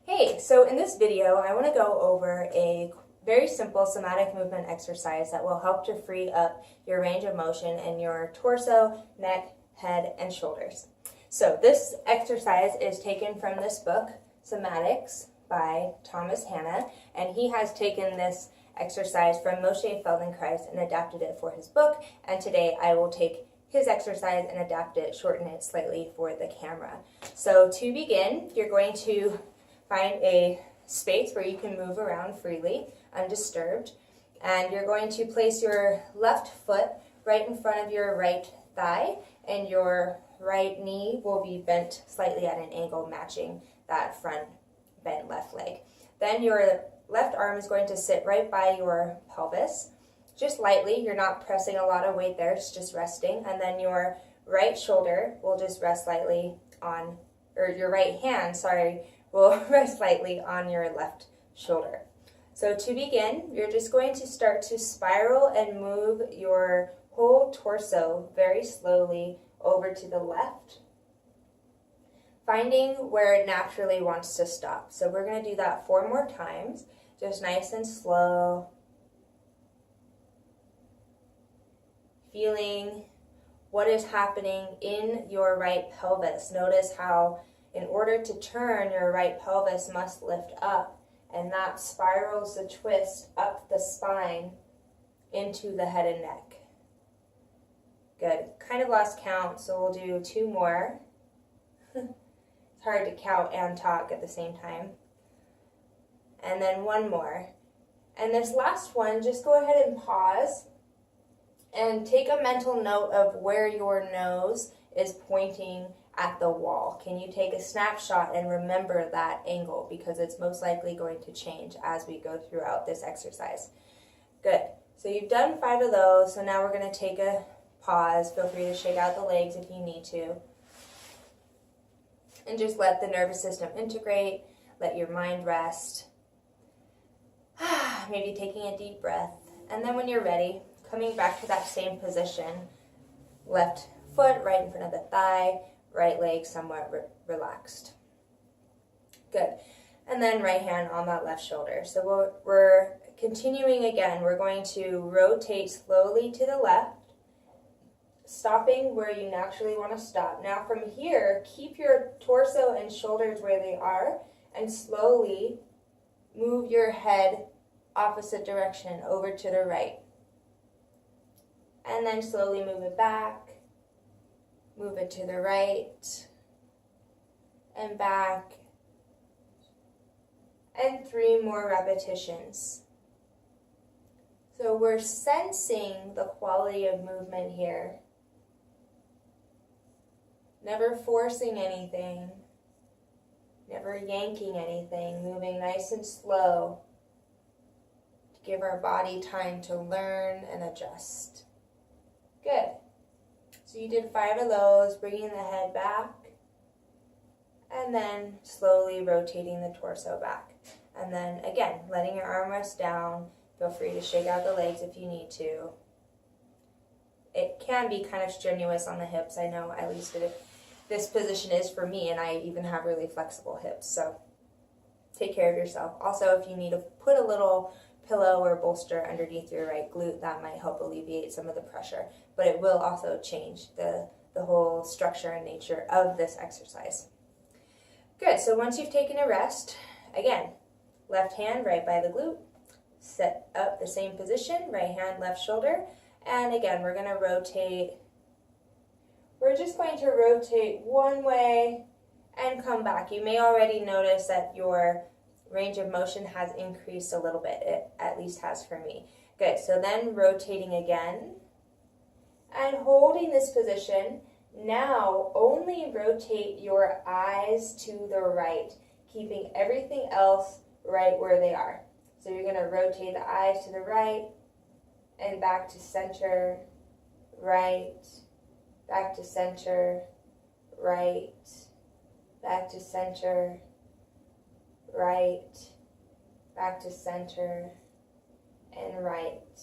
Hey, so in this video, I want to go over a very simple somatic movement exercise that will help to free up your range of motion in your torso, neck, head, and shoulders. So this exercise is taken from this book, Somatics by Thomas Hanna, and he has taken this exercise from Moshe Feldenkrais and adapted it for his book, and today I will take his exercise and adapt it, shorten it slightly for the camera. So to begin, you're going to find a space where you can move around freely, undisturbed, and you're going to place your left foot right in front of your right thigh, and your right knee will be bent slightly at an angle matching that front bent left leg. Then your left arm is going to sit right by your pelvis, just lightly. You're not pressing a lot of weight there, it's just resting. And then your right shoulder will just rest lightly on, or your right hand, will rest lightly on your left shoulder. So to begin, you're just going to start to spiral and move your whole torso very slowly over to the left, finding where it naturally wants to stop. So we're going to do that 4 more times, just nice and slow. Feeling what is happening in your right pelvis. Notice how in order to turn, your right pelvis must lift up, and that spirals the twist up the spine into the head and neck. Good. Kind of lost count, so we'll do 2 more. It's hard to count and talk at the same time. And then 1 more. And this last one, just go ahead and pause and take a mental note of where your nose is pointing at the wall. Can you take a snapshot and remember that angle, because it's most likely going to change as we go throughout this exercise. Good. So you've done 5 of those, so now we're going to take a pause. Feel free to shake out the legs if you need to. And just let the nervous system integrate, let your mind rest. Maybe taking a deep breath. And then when you're ready, coming back to that same position, left foot right in front of the thigh, right leg somewhat relaxed. Good. And then right hand on that left shoulder. So we're continuing again. We're going to rotate slowly to the left, stopping where you naturally want to stop. Now from here, keep your torso and shoulders where they are, and slowly move your head opposite direction over to the right. And then slowly move it back. Move it to the right and back, and 3 more repetitions. So we're sensing the quality of movement here, never forcing anything, never yanking anything, moving nice and slow to give our body time to learn and adjust. Good. So you did 5 of those, bringing the head back, and then slowly rotating the torso back. And then again, letting your arm rest down. Feel free to shake out the legs if you need to. It can be kind of strenuous on the hips. I know at least this position is for me, and I even have really flexible hips. So take care of yourself. Also, if you need to put a little pillow or bolster underneath your right glute, that might help alleviate some of the pressure, but it will also change the whole structure and nature of this exercise. Good. So once you've taken a rest, again, left hand right by the glute, set up the same position, right hand, left shoulder, and again, we're going to rotate. We're just going to rotate one way and come back. You may already notice that your range of motion has increased a little bit. It at least has for me. Good. So then rotating again and holding this position. Now only rotate your eyes to the right, keeping everything else right where they are. So you're going to rotate the eyes to the right and back to center, right, back to center, right, back to center, right, back to center, and right,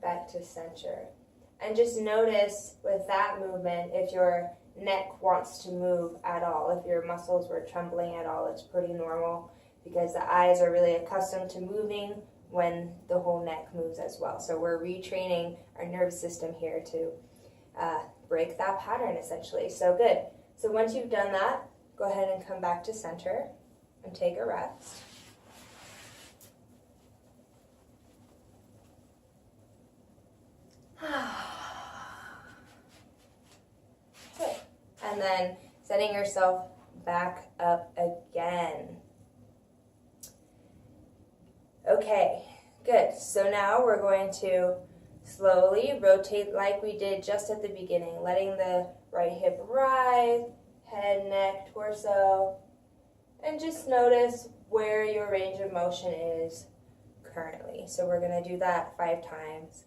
back to center. And just notice with that movement if your neck wants to move at all. If your muscles were trembling at all, it's pretty normal because the eyes are really accustomed to moving when the whole neck moves as well. So we're retraining our nervous system here to break that pattern essentially. So good. So once you've done that, go ahead and come back to center and take a rest. Good. And then setting yourself back up again. Okay, good. So now we're going to slowly rotate like we did just at the beginning, letting the right hip rise, head, neck, torso, and just notice where your range of motion is currently. So we're going to do that 5 times.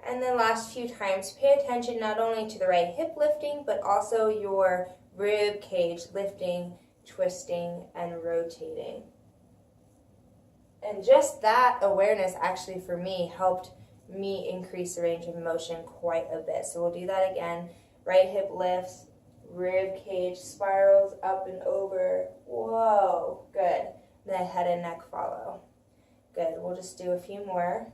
And then last few times, pay attention not only to the right hip lifting, but also your rib cage lifting, twisting, and rotating. And just that awareness actually for me helped me increase the range of motion quite a bit. So we'll do that again. Right hip lifts, rib cage spirals up and over. Whoa, good. Then head and neck follow. Good, we'll just do a few more.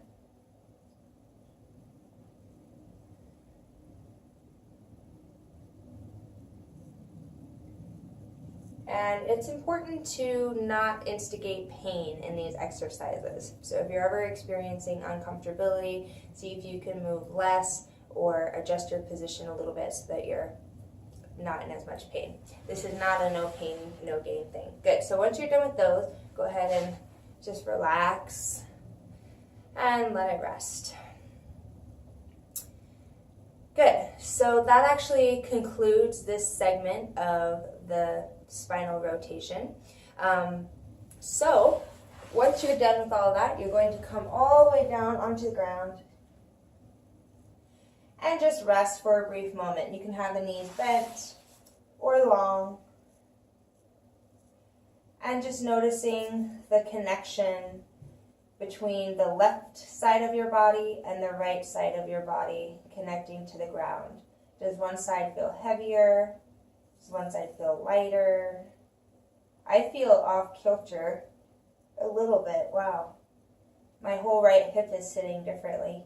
And it's important to not instigate pain in these exercises. So if you're ever experiencing uncomfortability, see if you can move less or adjust your position a little bit so that you're not in as much pain. This is not a no pain, no gain thing. Good, so once you're done with those, go ahead and just relax and let it rest. Good, so that actually concludes this segment of the spinal rotation. So once you're done with all of that, you're going to come all the way down onto the ground and just rest for a brief moment. You can have the knees bent or long, and just noticing the connection between the left side of your body and the right side of your body connecting to the ground. Does one side feel heavier? Does one side feel lighter? I feel off kilter a little bit. Wow. My whole right hip is sitting differently.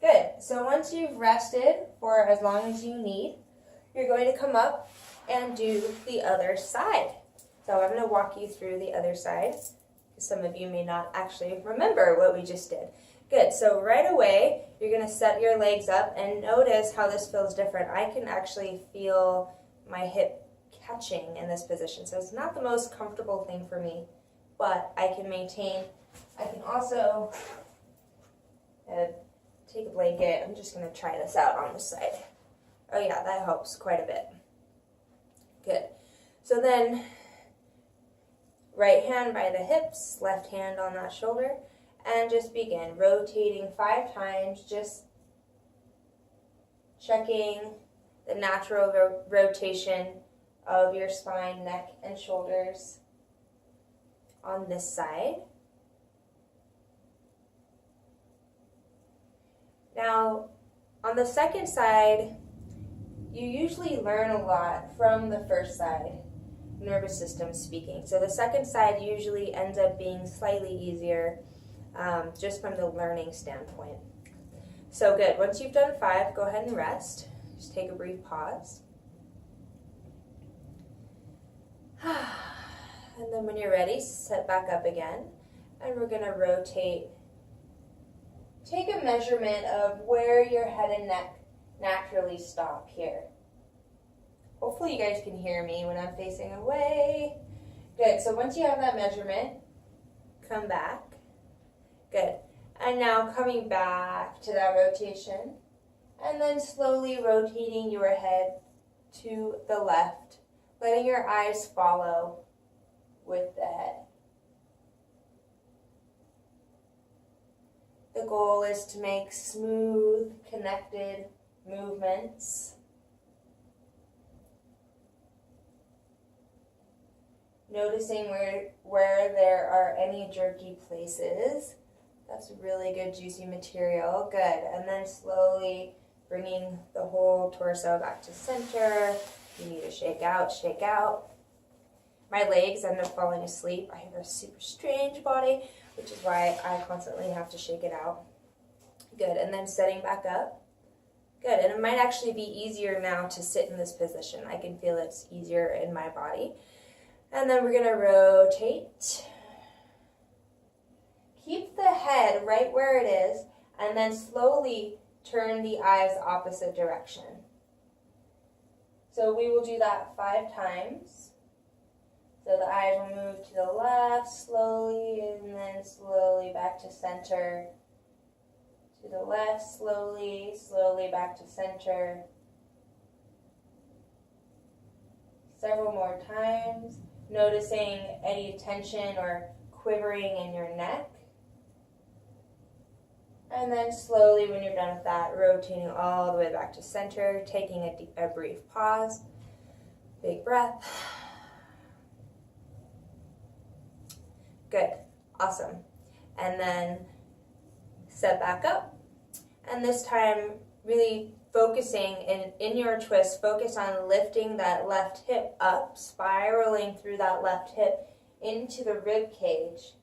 Good. So once you've rested for as long as you need, you're going to come up and do the other side. So I'm going to walk you through the other side. Some of you may not actually remember what we just did. Good, so right away, you're going to set your legs up and notice how this feels different. I can actually feel my hip catching in this position. So it's not the most comfortable thing for me, but I can maintain. I can also take a blanket. I'm just going to try this out on this side. Oh yeah, that helps quite a bit. Good. So then, right hand by the hips, left hand on that shoulder. And just begin rotating 5 times, just checking the natural rotation of your spine, neck, and shoulders on this side. Now, on the second side, you usually learn a lot from the first side, nervous system speaking. So the second side usually ends up being slightly easier, just from the learning standpoint. So good. Once you've done 5, go ahead and rest. Just take a brief pause. And then when you're ready, sit back up again. And we're going to rotate. Take a measurement of where your head and neck naturally stop here. Hopefully you guys can hear me when I'm facing away. Good. So once you have that measurement, come back. Good. And now coming back to that rotation, and then slowly rotating your head to the left, letting your eyes follow with the head. The goal is to make smooth, connected movements. Noticing where there are any jerky places. That's really good juicy material. Good. And then slowly bringing the whole torso back to center. You need to shake out, shake out. My legs end up falling asleep. I have a super strange body, which is why I constantly have to shake it out. Good. And then setting back up. Good. And it might actually be easier now to sit in this position. I can feel it's easier in my body. And then we're going to rotate. Keep the head right where it is, and then slowly turn the eyes opposite direction. So we will do that 5 times. So the eyes will move to the left slowly, and then slowly back to center. To the left slowly, slowly back to center. Several more times. Noticing any tension or quivering in your neck. And then slowly, when you're done with that, rotating all the way back to center, taking a brief pause. Big breath. Good. Awesome. And then set back up. And this time, really focusing in your twist, focus on lifting that left hip up, spiraling through that left hip into the rib cage.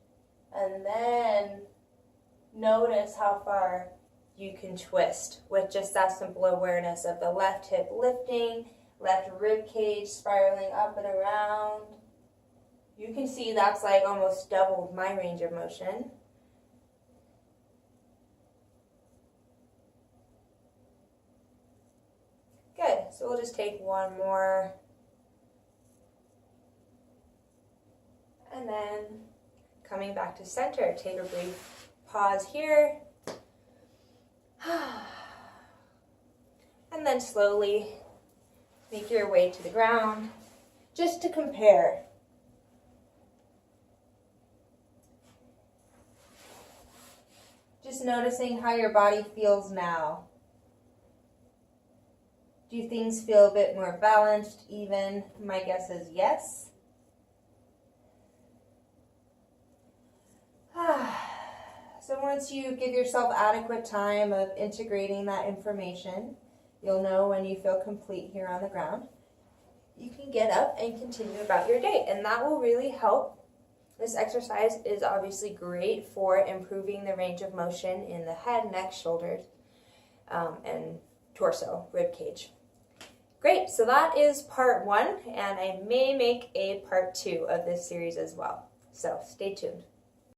And then notice how far you can twist with just that simple awareness of the left hip lifting, left rib cage spiraling up and around. You can see that's like almost doubled my range of motion. Good. So we'll just take one more. And then coming back to center, take a brief pause here. And then slowly make your way to the ground just to compare. Just noticing how your body feels now. Do things feel a bit more balanced, even? My guess is yes. So once you give yourself adequate time of integrating that information, you'll know when you feel complete here on the ground. You can get up and continue about your day, and that will really help. This exercise is obviously great for improving the range of motion in the head, neck, shoulders, and torso, rib cage. Great, so that is part 1, and I may make a part 2 of this series as well. So stay tuned.